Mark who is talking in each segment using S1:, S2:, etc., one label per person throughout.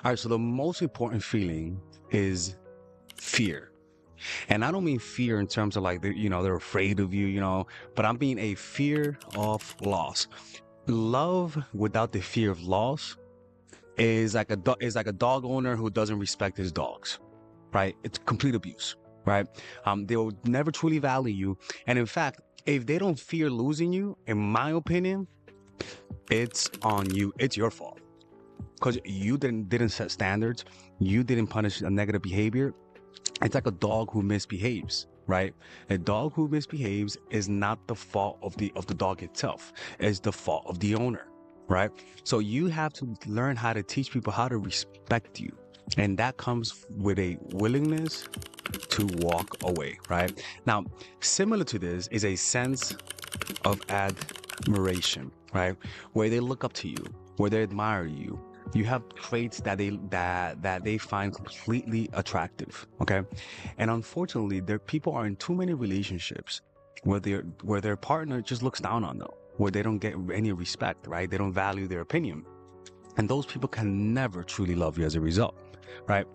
S1: All right, so the most important feeling is fear. And I don't mean fear in terms of like, they're afraid of you, but I mean a fear of loss. Love without the fear of loss is like a dog owner who doesn't respect his dogs, right? It's complete abuse, right? They will never truly value you. And in fact, if they don't fear losing you, in my opinion, it's on you. It's your fault because you didn't set standards. You didn't punish a negative behavior. It's like a dog who misbehaves, right? A dog who misbehaves is not the fault of the dog itself. It's the fault of the owner, right? So you have to learn how to teach people how to respect you. And that comes with a willingness to walk away, right? Now, similar to this is a sense of admiration, right? Where they look up to you, where they admire you. You have traits that they find completely attractive, okay? And unfortunately, people are in too many relationships where their partner just looks down on them, where they don't get any respect, right? They don't value their opinion. And those people can never truly love you as a result, right?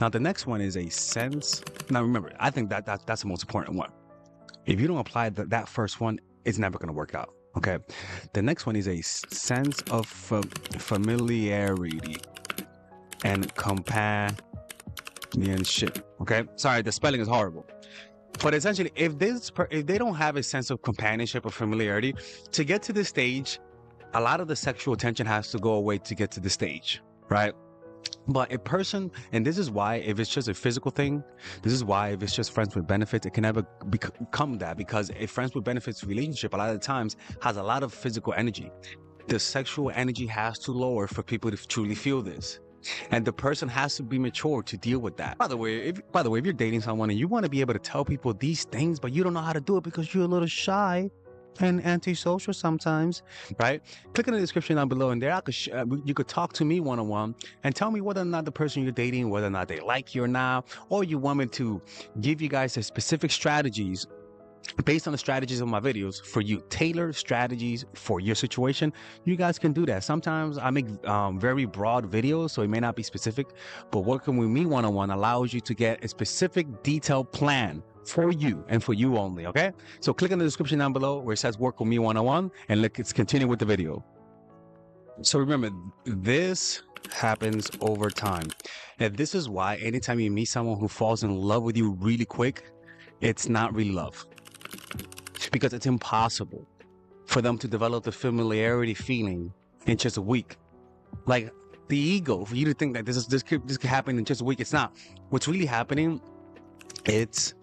S1: Now, the next one is a sense. Now, remember, I think that's the most important one. If you don't apply that first one, it's never going to work out. Okay. The next one is a sense of familiarity and companionship. Okay. Sorry, the spelling is horrible. But essentially, if they don't have a sense of companionship or familiarity, to get to this stage, a lot of the sexual tension has to go away to get to the stage, right? But a person, and this is why, if it's just a physical thing, this is why, if it's just friends with benefits, it can never become that, because a friends with benefits relationship, a lot of the times, has a lot of physical energy. The sexual energy has to lower for people to truly feel this. And the person has to be mature to deal with that. By the way, if you're dating someone and you want to be able to tell people these things, but you don't know how to do it because you're a little shy and antisocial sometimes, right? Click in the description down below, and there you could talk to me one-on-one and tell me whether or not the person you're dating, whether or not they like you or not, or you want me to give you guys the specific strategies based on the strategies of my videos for you, tailored strategies for your situation. You guys can do that. Sometimes I make very broad videos, so it may not be specific, but working with me one-on-one allows you to get a specific detailed plan for you and for you only. Okay, so click in the description down below where it says work with me one-on-one, and let's continue with the video. So remember, this happens over time, and this is why anytime you meet someone who falls in love with you really quick, it's not really love, because it's impossible for them to develop the familiarity feeling in just a week. Like the ego, for you to think that this could happen in just a week, it's not. What's really happening, it's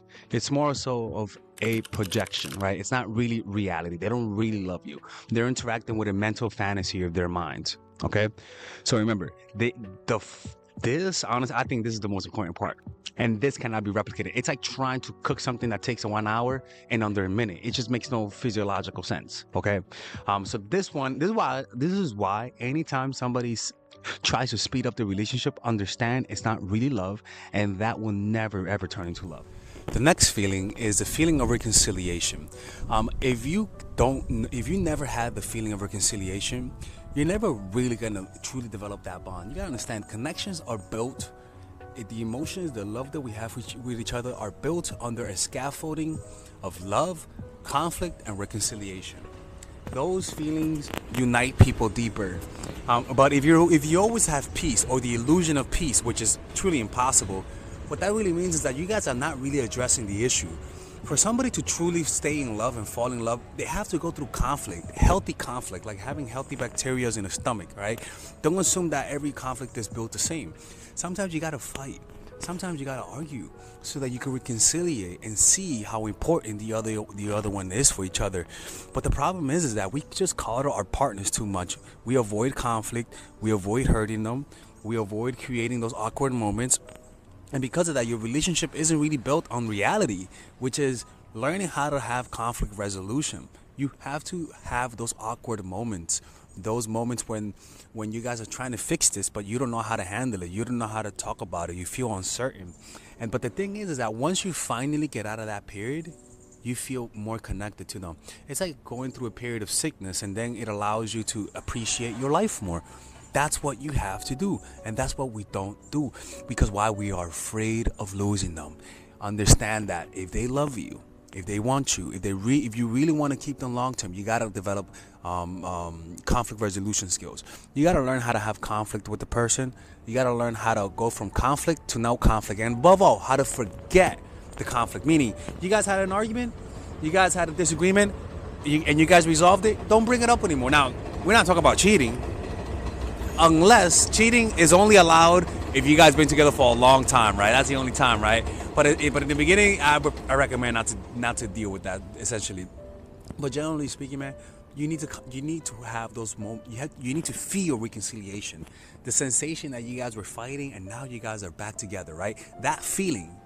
S1: more so of a projection, right? It's not really reality. They don't really love you. They're interacting with a mental fantasy of their minds. Okay, so remember, honestly, I think this is the most important part, and this cannot be replicated. It's like trying to cook something that takes 1 hour in under a minute. It just makes no physiological sense. Okay, so this is why anytime somebody tries to speed up the relationship, understand it's not really love, and that will never ever turn into love. The next feeling is the feeling of reconciliation. If you never had the feeling of reconciliation, you're never really gonna truly develop that bond. You gotta understand, connections are built, the emotions, the love that we have with each other are built under a scaffolding of love, conflict, and reconciliation. Those feelings unite people deeper. But if you always have peace, or the illusion of peace, which is truly impossible, what that really means is that you guys are not really addressing the issue. For somebody to truly stay in love and fall in love, they have to go through conflict, healthy conflict, like having healthy bacteria in the stomach, right? Don't assume that every conflict is built the same. Sometimes you gotta fight. Sometimes you gotta argue so that you can reconciliate and see how important the other one is for each other. But the problem is that we just coddle our partners too much. We avoid conflict. We avoid hurting them. We avoid creating those awkward moments. And because of that, your relationship isn't really built on reality, which is learning how to have conflict resolution. You have to have those awkward moments, those moments when you guys are trying to fix this, but you don't know how to handle it. You don't know how to talk about it. You feel uncertain. But the thing is that once you finally get out of that period, you feel more connected to them. It's like going through a period of sickness, and then it allows you to appreciate your life more. That's what you have to do. And that's what we don't do. Because why? We are afraid of losing them. Understand that if they love you, if they want you, if you really want to keep them long term, you got to develop conflict resolution skills. You got to learn how to have conflict with the person. You got to learn how to go from conflict to no conflict. And above all, how to forget the conflict. Meaning, you guys had an argument, you guys had a disagreement, and you guys resolved it. Don't bring it up anymore. Now, we're not talking about cheating. Unless cheating is only allowed if you guys been together for a long time, right? That's the only time, right? But in the beginning, I recommend not to deal with that, essentially. But generally speaking, man, you need to have those moments. You need to feel reconciliation, the sensation that you guys were fighting and now you guys are back together, right? That feeling,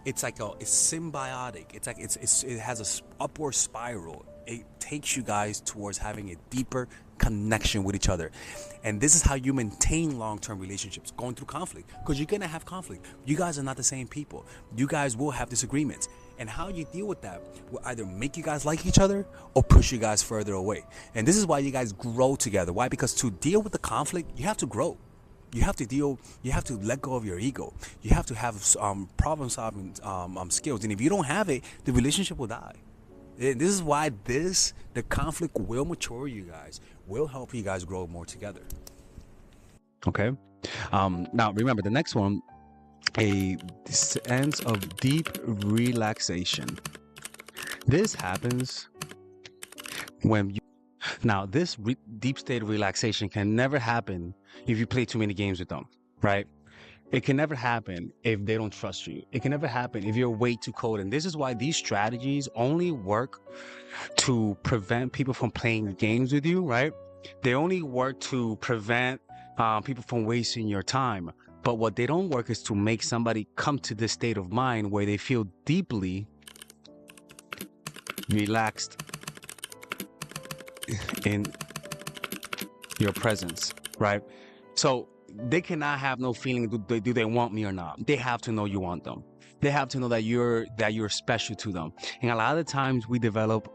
S1: it's symbiotic. It has a upward spiral. It takes you guys towards having a deeper connection with each other. And this is how you maintain long-term relationships, going through conflict, because you're gonna have conflict. You guys are not the same people. You guys will have disagreements, and how you deal with that will either make you guys like each other or push you guys further away. And this is why you guys grow together. Why? Because to deal with the conflict, you have to grow. You have to let go of your ego. You have to have problem solving skills, and if you don't have it, the relationship will die. This is why the conflict will mature you guys, will help you guys grow more together. Okay. Now remember the next one, a sense of deep relaxation. This happens when you. Now this deep state of relaxation can never happen if you play too many games with them, right? It can never happen if they don't trust you. It can never happen if you're way too cold. And this is why these strategies only work to prevent people from playing games with you, right? They only work to prevent people from wasting your time. But what they don't work is to make somebody come to this state of mind where they feel deeply relaxed in your presence, right? So they cannot have no feeling, do they want me or not? They have to know you want them. They have to know that you're special to them. And a lot of times we develop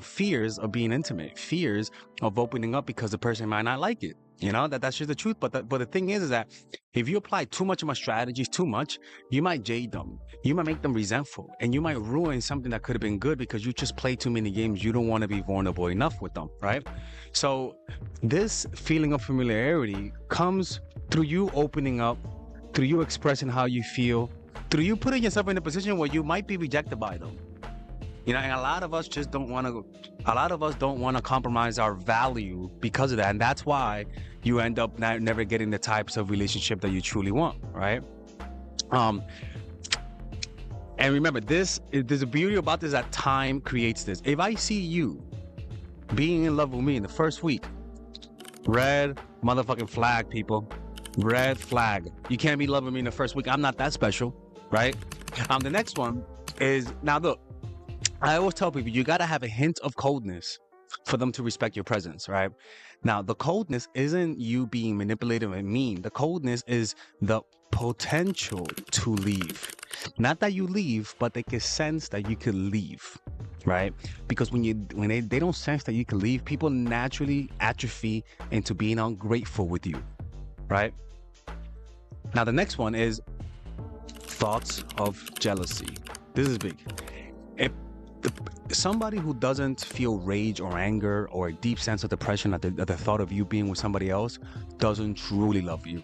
S1: fears of being intimate, fears of opening up because the person might not like it. You know, that's just the truth. But the thing is that if you apply too much of my strategies too much, you might jade them. You might make them resentful, and you might ruin something that could have been good because you just play too many games. You don't want to be vulnerable enough with them, right? So this feeling of familiarity comes through you opening up, through you expressing how you feel, through you putting yourself in a position where you might be rejected by them. You know, and a lot of us just don't want to compromise our value because of that. And that's why you end up never getting the types of relationship that you truly want, right? And remember, there's a beauty about this, that time creates this. If I see you being in love with me in the first week, red motherfucking flag, people. Red flag. You can't be loving me in the first week. I'm not that special, right? The next one is, now look, I always tell people, you got to have a hint of coldness for them to respect your presence, right? Now, the coldness isn't you being manipulative and mean. The coldness is the potential to leave. Not that you leave, but they can sense that you could leave, right? Because when they don't sense that you can leave, people naturally atrophy into being ungrateful with you, right? Now, the next one is thoughts of jealousy. This is big. Somebody who doesn't feel rage or anger or a deep sense of depression at the thought of you being with somebody else doesn't truly love you.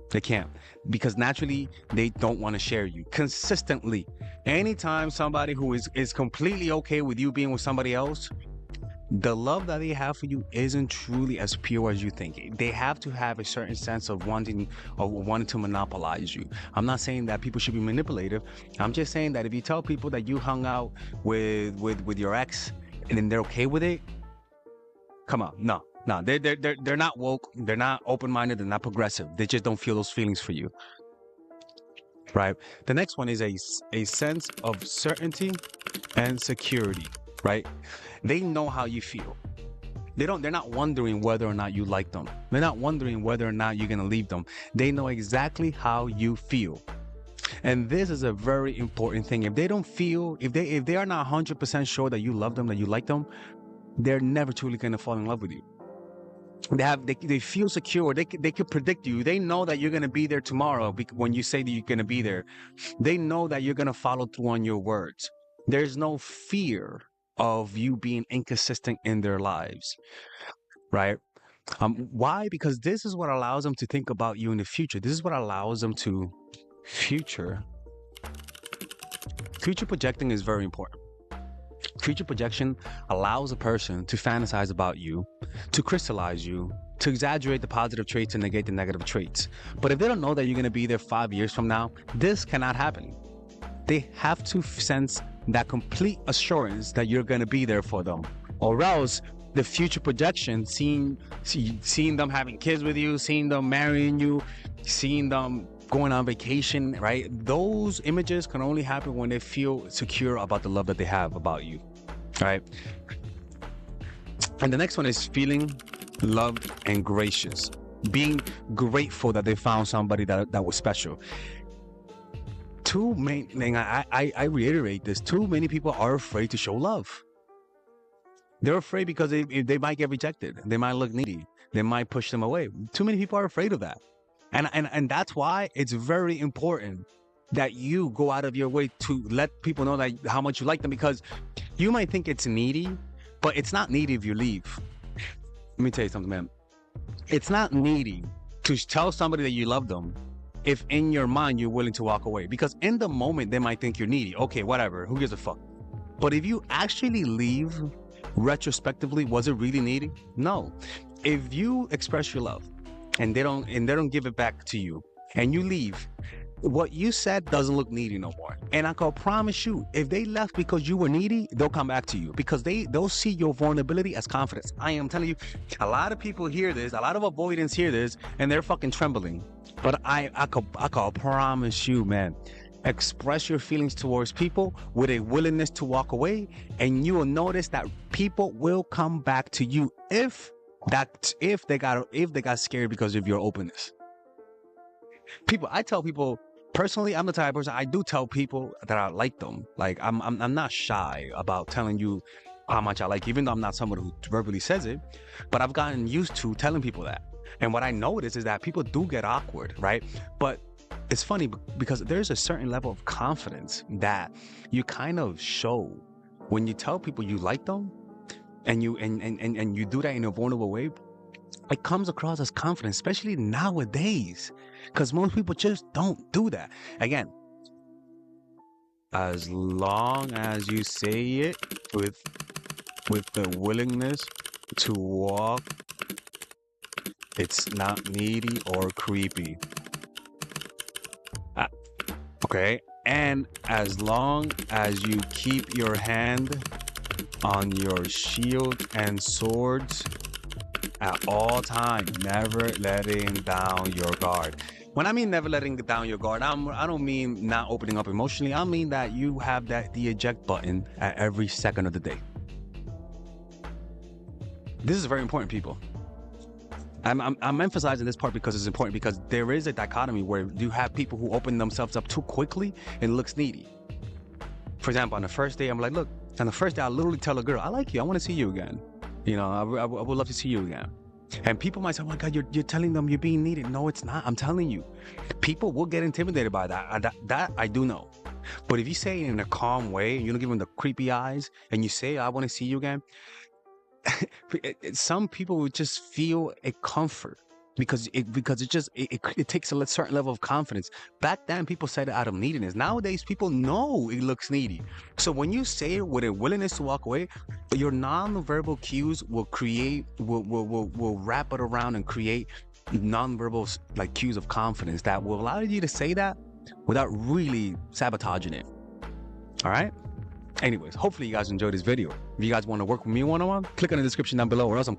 S1: They can't, because naturally they don't want to share you consistently. Anytime somebody who is completely okay with you being with somebody else, the love that they have for you isn't truly as pure as you think. They have to have a certain sense of wanting to monopolize you. I'm not saying that people should be manipulative. I'm just saying that if you tell people that you hung out with your ex and then they're okay with it, come on, no, they're not woke, they're not open-minded, they're not progressive. They just don't feel those feelings for you, right? The next one is a sense of certainty and security, right? They know how you feel. They're not wondering whether or not you like them. They're not wondering whether or not you're going to leave them. They know exactly how you feel. And this is a very important thing. If they don't feel, if they are not 100% sure that you love them, that you like them, they're never truly going to fall in love with you. They feel secure. They could predict you. They know that you're gonna be there tomorrow when you say that you're gonna be there. They know that you're gonna follow through on your words. There's no fear of you being inconsistent in their lives, right? Why? Because this is what allows them to think about you in the future. This is what allows them to future. Future projecting is very important. Future projection allows a person to fantasize about you, to crystallize you, to exaggerate the positive traits and negate the negative traits. But if they don't know that you're going to be there 5 years from now, this cannot happen. They have to sense that complete assurance that you're going to be there for them, or else the future projection, seeing them having kids with you, seeing them marrying you, seeing them going on vacation, right? Those images can only happen when they feel secure about the love that they have about you, right? And the next one is feeling loved and gracious, being grateful that they found somebody that was special. Too many, I reiterate this, too many people are afraid to show love. They're afraid because they might get rejected. They might look needy. They might push them away. Too many people are afraid of that. And that's why it's very important that you go out of your way to let people know that how much you like them, because you might think it's needy, but it's not needy if you leave. Let me tell you something, man. It's not needy to tell somebody that you love them if in your mind you're willing to walk away, because in the moment they might think you're needy. Okay, whatever. Who gives a fuck? But if you actually leave retrospectively, was it really needy? No. If you express your love and they don't give it back to you and you leave, what you said doesn't look needy no more. And I can promise you, if they left because you were needy, they'll come back to you, because they'll see your vulnerability as confidence. I am telling you, a lot of people hear this, a lot of avoidance hear this, and they're fucking trembling. But I can promise you, man, express your feelings towards people with a willingness to walk away, and you will notice that people will come back to you if they got scared because of your openness. I tell people personally, I'm the type of person, I do tell people that I like them. Like I'm not shy about telling you how much I like, even though I'm not someone who verbally says it, but I've gotten used to telling people that. And what I notice is that people do get awkward, right? But it's funny because there's a certain level of confidence that you kind of show when you tell people you like them, and you do that in a vulnerable way. It comes across as confidence, especially nowadays, because most people just don't do that. Again, as long as you say it with the willingness to walk, it's not needy or creepy. Okay, and as long as you keep your hand on your shield and swords at all times, never letting down your guard. When I mean never letting down your guard, I don't mean not opening up emotionally. I mean that you have the eject button at every second of the day. This is very important, people. I'm emphasizing this part because it's important, because there is a dichotomy where you have people who open themselves up too quickly and looks needy. For example, on the first day, I'm like, look, on the first day, I literally tell a girl, I like you, I want to see you again. You know, I would love to see you again. And people might say, oh my God, you're telling them you're being needed. No, it's not. I'm telling you, people will get intimidated by that. That I do know. But if you say it in a calm way, you don't give them the creepy eyes, and you say, I want to see you again, some people would just feel a comfort because it takes a certain level of confidence. Back then, people said it out of neediness. Nowadays, people know it looks needy. So when you say it with a willingness to walk away, your non-verbal cues will wrap it around and create non-verbal like cues of confidence that will allow you to say that without really sabotaging it. All right. Anyways, hopefully you guys enjoyed this video. If you guys want to work with me one-on-one, click on the description down below, or else I'm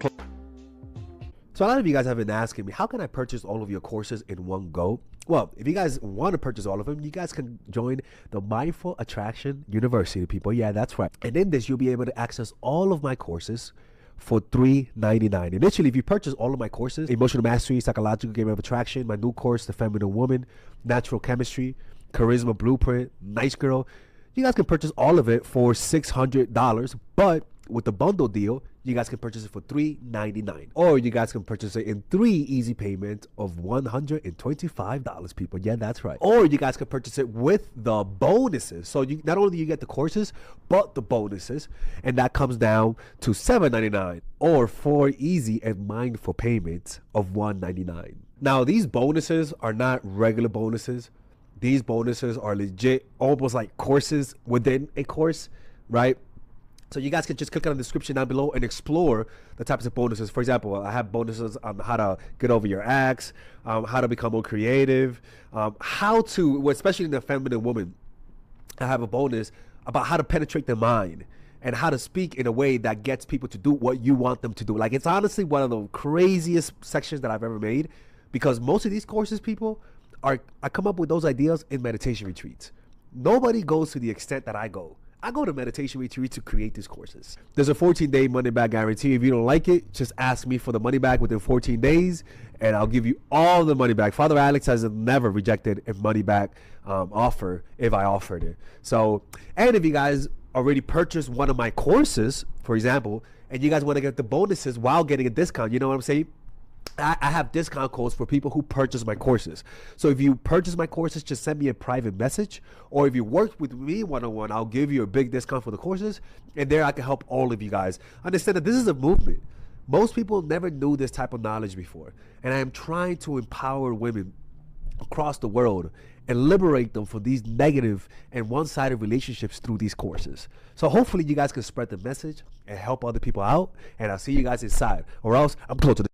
S2: So a lot of you guys have been asking me, how can I purchase all of your courses in one go? Well, if you guys want to purchase all of them, you guys can join the Mindful Attraction University, people. Yeah, that's right. And in this, you'll be able to access all of my courses for $3.99. Initially, if you purchase all of my courses, Emotional Mastery, Psychological Game of Attraction, my new course, The Feminine Woman, Natural Chemistry, Charisma Blueprint, Nice Girl, you guys can purchase all of it for $600. But with the bundle deal, you guys can purchase it for $3.99. Or you guys can purchase it in 3 easy payments of $125, people. Yeah, that's right. Or you guys can purchase it with the bonuses. So you not only do you get the courses, but the bonuses. And that comes down to $7.99 or 4 easy and mindful payments of $1.99. Now, these bonuses are not regular bonuses. These bonuses are legit, almost like courses within a course, right? So you guys can just click on the description down below and explore the types of bonuses. For example, I have bonuses on how to get over your ex, how to become more creative, how to, especially in the feminine woman, I have a bonus about how to penetrate the mind and how to speak in a way that gets people to do what you want them to do. Like, it's honestly one of the craziest sections that I've ever made, because most of these courses, people, I come up with those ideas in meditation retreats. Nobody goes to the extent that I go. I go to meditation retreat to create these courses. There's a 14-day money-back guarantee. If you don't like it, just ask me for the money back within 14 days, and I'll give you all the money back. Father Alex has never rejected a money-back offer if I offered it. So, and if you guys already purchased one of my courses, for example, and you guys want to get the bonuses while getting a discount, you know what I'm saying? I have discount codes for people who purchase my courses. So if you purchase my courses, just send me a private message. Or if you work with me one-on-one, I'll give you a big discount for the courses. And there I can help all of you guys understand that this is a movement. Most people never knew this type of knowledge before. And I am trying to empower women across the world and liberate them from these negative and one-sided relationships through these courses. So hopefully you guys can spread the message and help other people out. And I'll see you guys inside. Or else I'm close to the